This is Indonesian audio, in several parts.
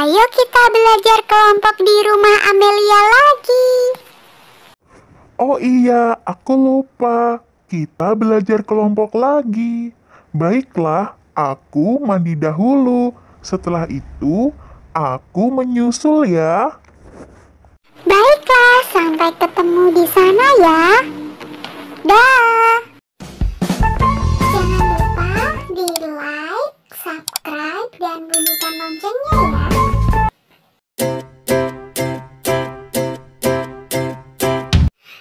Ayo kita belajar kelompok di rumah Amelia lagi. Oh iya, aku lupa. Kita belajar kelompok lagi. Baiklah, aku mandi dahulu. Setelah itu, aku menyusul ya. Baiklah, sampai ketemu di sana ya. Dah. Jangan lupa di like, subscribe, dan bunyikan loncengnya ya.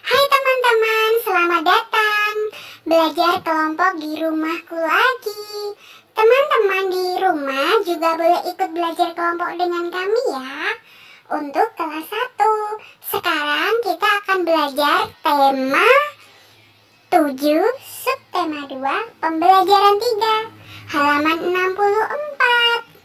Hai teman-teman, selamat datang belajar kelompok di rumahku lagi. Teman-teman di rumah juga boleh ikut belajar kelompok dengan kami ya. Untuk kelas 1, sekarang kita akan belajar tema 7, subtema 2, pembelajaran 3, halaman 64.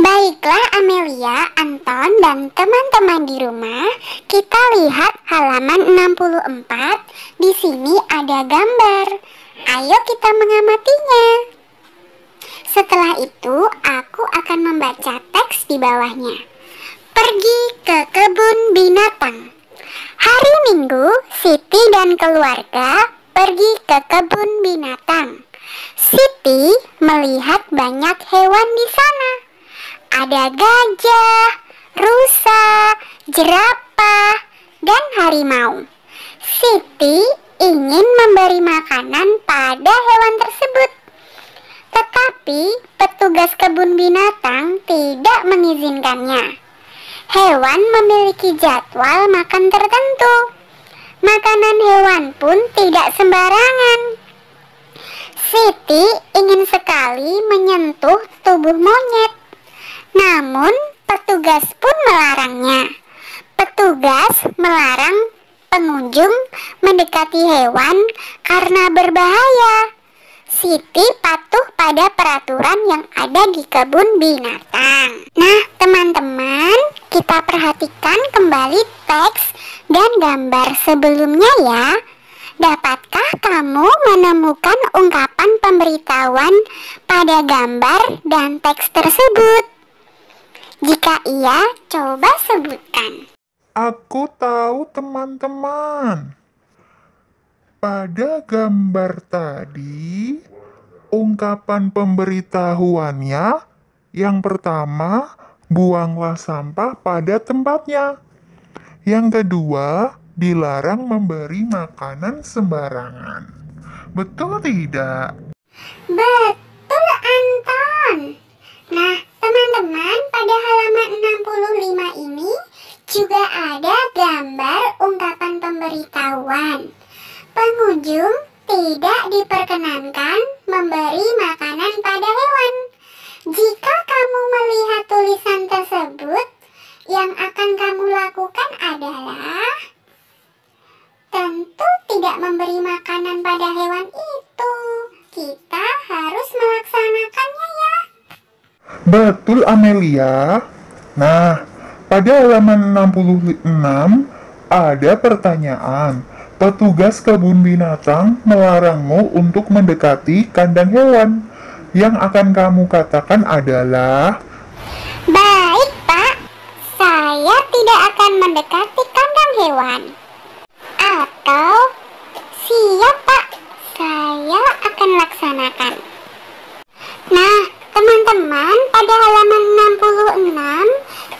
Baiklah Amelia, Anton, dan teman-teman di rumah, kita lihat halaman 64. Di sini ada gambar. Ayo kita mengamatinya. Setelah itu, aku akan membaca teks di bawahnya. Pergi ke kebun binatang. Hari Minggu, Siti dan keluarga pergi ke kebun binatang. Siti melihat banyak hewan di sana. Ada gajah, rusa, jerapah, dan harimau. Siti ingin memberi makanan pada hewan tersebut. Tetapi petugas kebun binatang tidak mengizinkannya. Hewan memiliki jadwal makan tertentu. Makanan hewan pun tidak sembarangan. Siti ingin sekali menyentuh tubuh monyet. Namun petugas pun melarangnya. Petugas melarang pengunjung mendekati hewan karena berbahaya. Siti patuh pada peraturan yang ada di kebun binatang. Nah, teman-teman, kita perhatikan kembali teks dan gambar sebelumnya ya. Dapatkah kamu menemukan ungkapan pemberitahuan pada gambar dan teks tersebut? Jika iya, coba sebutkan. Aku tahu teman-teman. Pada gambar tadi, ungkapan pemberitahuannya yang pertama, buanglah sampah pada tempatnya. Yang kedua, dilarang memberi makanan sembarangan. Betul tidak? Betul, Anton. Nah, teman-teman, pada halaman 65 ini juga ada gambar ungkapan pemberitahuan. Pengunjung tidak diperkenankan memberi makanan pada hewan. Jika kamu melihat tulisan tersebut, yang akan kamu lakukan adalah tentu tidak memberi makanan pada hewan itu. Kita harus melaksanakannya ya. Betul, Amelia. Nah, pada halaman 66 ada pertanyaan. Petugas kebun binatang melarangmu untuk mendekati kandang hewan. Yang akan kamu katakan adalah, Baik, Pak. Saya tidak akan mendekati kandang hewan. Atau, siap, Pak. Saya akan laksanakan. Nah, teman-teman, pada halaman 66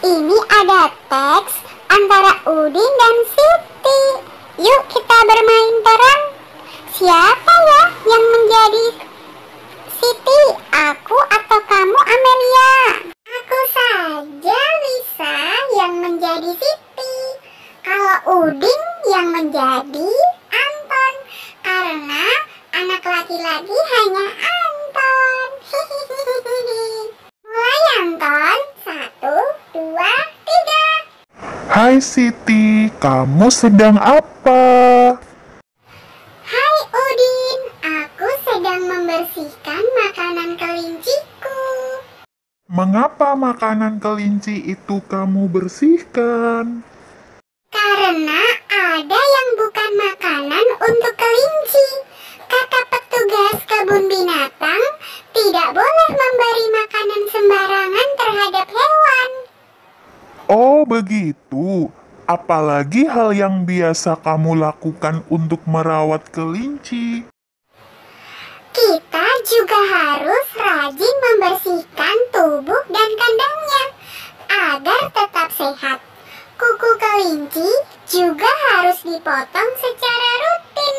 ini ada teks antara Udin dan Siti. Yuk kita bermain peran. Siapa ya yang menjadi Siti? Aku atau kamu, Amelia? Aku saja, Lisa, yang menjadi Siti. Kalau Udin yang menjadi Anton. Karena anak laki-laki hanya Anton. Mulai, Anton. 1, 2, 3. Hai Siti, kamu sedang apa? Hai Udin, aku sedang membersihkan makanan kelinciku. Mengapa makanan kelinci itu kamu bersihkan? Karena ada yang bukan makanan untuk kelinci. Kata petugas kebun binatang, tidak boleh memberi makanan sembarangan terhadap hewan. Oh, begitu. Apalagi hal yang biasa kamu lakukan untuk merawat kelinci? Kita juga harus rajin membersihkan tubuh dan kandangnya agar tetap sehat. Kuku kelinci juga harus dipotong secara rutin.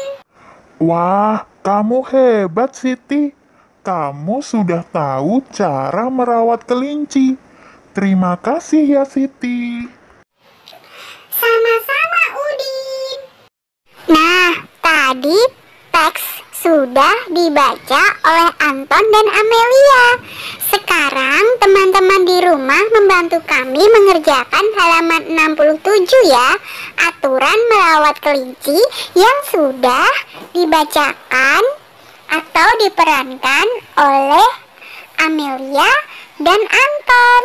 Wah, kamu hebat, Siti. Kamu sudah tahu cara merawat kelinci. Terima kasih ya, Siti. Sama-sama, Udin. Nah, tadi teks sudah dibaca oleh Anton dan Amelia. Sekarang teman-teman di rumah membantu kami mengerjakan halaman 67 ya. Aturan merawat kelinci yang sudah dibacakan atau diperankan oleh Amelia dan Anton.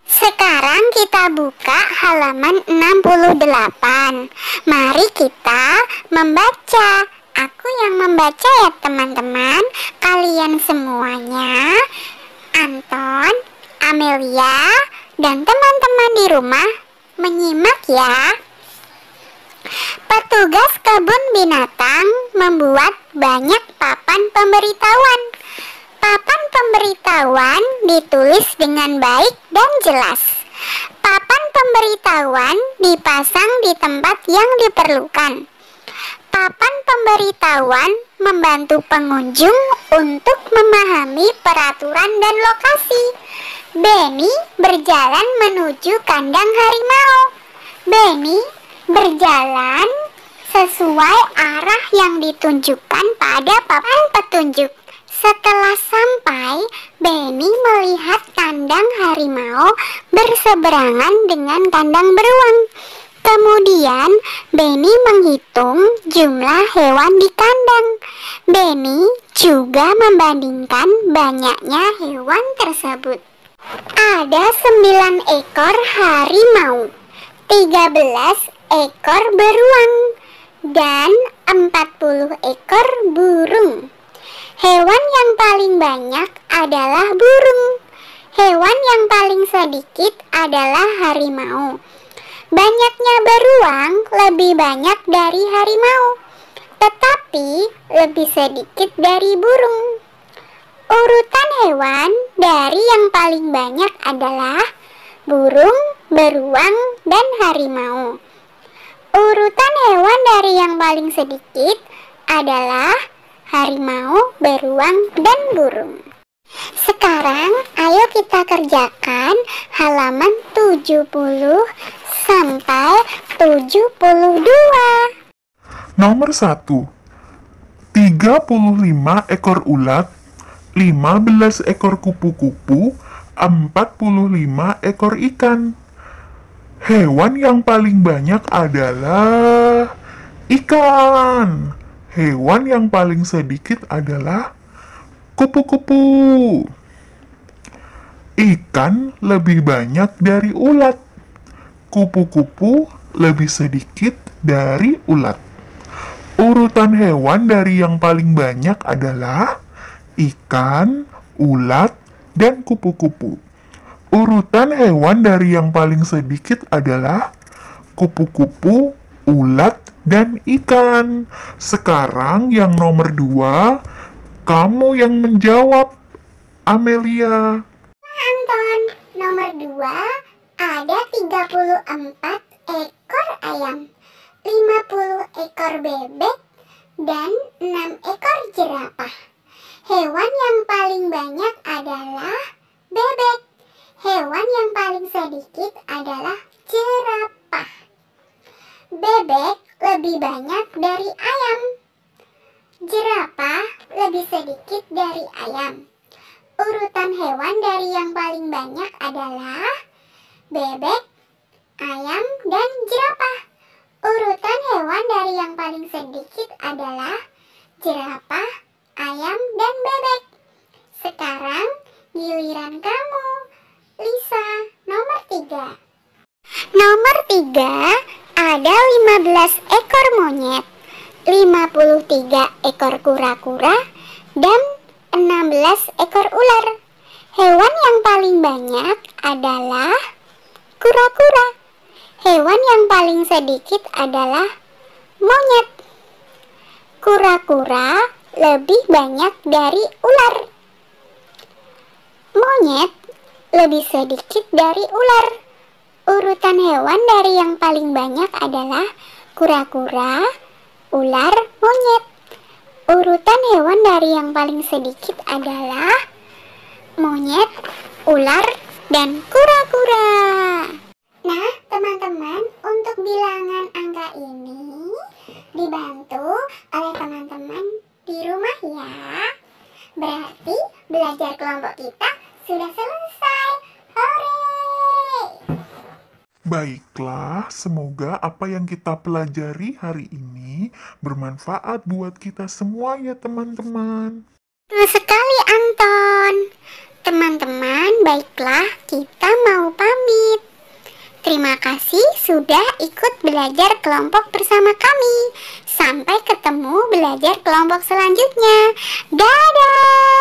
Sekarang kita buka halaman 68. Mari kita membaca. Aku yang membaca ya teman-teman. Kalian semuanya, Anton, Amelia, dan teman-teman di rumah menyimak ya. Petugas kebun binatang membuat banyak papan pemberitahuan. Papan pemberitahuan ditulis dengan baik dan jelas. Papan pemberitahuan dipasang di tempat yang diperlukan. Papan pemberitahuan membantu pengunjung untuk memahami peraturan dan lokasi. Benny berjalan menuju kandang harimau. Benny berjalan sesuai arah yang ditunjukkan pada papan petunjuk. Setelah sampai, Benny melihat kandang harimau berseberangan dengan kandang beruang. Kemudian, Benny menghitung jumlah hewan di kandang. Benny juga membandingkan banyaknya hewan tersebut. Ada 9 ekor harimau, 13 ekor beruang, dan 40 ekor burung. Hewan yang paling banyak adalah burung. Hewan yang paling sedikit adalah harimau. Banyaknya beruang lebih banyak dari harimau, tetapi lebih sedikit dari burung. Urutan hewan dari yang paling banyak adalah burung, beruang, dan harimau. Urutan hewan dari yang paling sedikit adalah harimau, beruang, dan burung. Sekarang ayo kita kerjakan halaman 70 sampai 72. Nomor 1. 35 ekor ulat, 15 ekor kupu-kupu, 45 ekor ikan. Hewan yang paling banyak adalah ikan. Hewan yang paling sedikit adalah kupu-kupu. Ikan lebih banyak dari ulat. Kupu-kupu lebih sedikit dari ulat. Urutan hewan dari yang paling banyak adalah ikan, ulat, dan kupu-kupu. Urutan hewan dari yang paling sedikit adalah kupu-kupu, ulat, dan ikan. Sekarang yang nomor 2, kamu yang menjawab, Amelia. Anton, nomor 2, ada 34 ekor ayam, 50 ekor bebek, dan 6 ekor jerapah. Hewan yang paling banyak adalah bebek. Hewan yang paling sedikit adalah jerapah. Bebek lebih banyak dari ayam. Jerapah lebih sedikit dari ayam. Urutan hewan dari yang paling banyak adalah bebek, ayam, dan jerapah. Urutan hewan dari yang paling sedikit adalah jerapah, ayam, dan bebek. Sekarang giliran kamu, Lisa, nomor 3. Nomor 3, ada 15 ekor monyet, 53 ekor kura-kura, dan 16 ekor ular. Hewan yang paling banyak adalah kura-kura. Hewan yang paling sedikit adalah monyet. Kura-kura lebih banyak dari ular. Monyet lebih sedikit dari ular. Urutan hewan dari yang paling banyak adalah kura-kura, ular, monyet. Urutan hewan dari yang paling sedikit adalah monyet, ular, dan kura-kura. Nah, teman-teman, untuk bilangan angka ini dibantu oleh teman-teman di rumah ya. Berarti belajar kelompok kita sudah selesai. Hore! Baiklah, semoga apa yang kita pelajari hari ini bermanfaat buat kita semua ya teman-teman. Betul sekali, Anton. Teman-teman, baiklah kita mau pamit. Terima kasih sudah ikut belajar kelompok bersama kami. Sampai ketemu belajar kelompok selanjutnya. Dadah!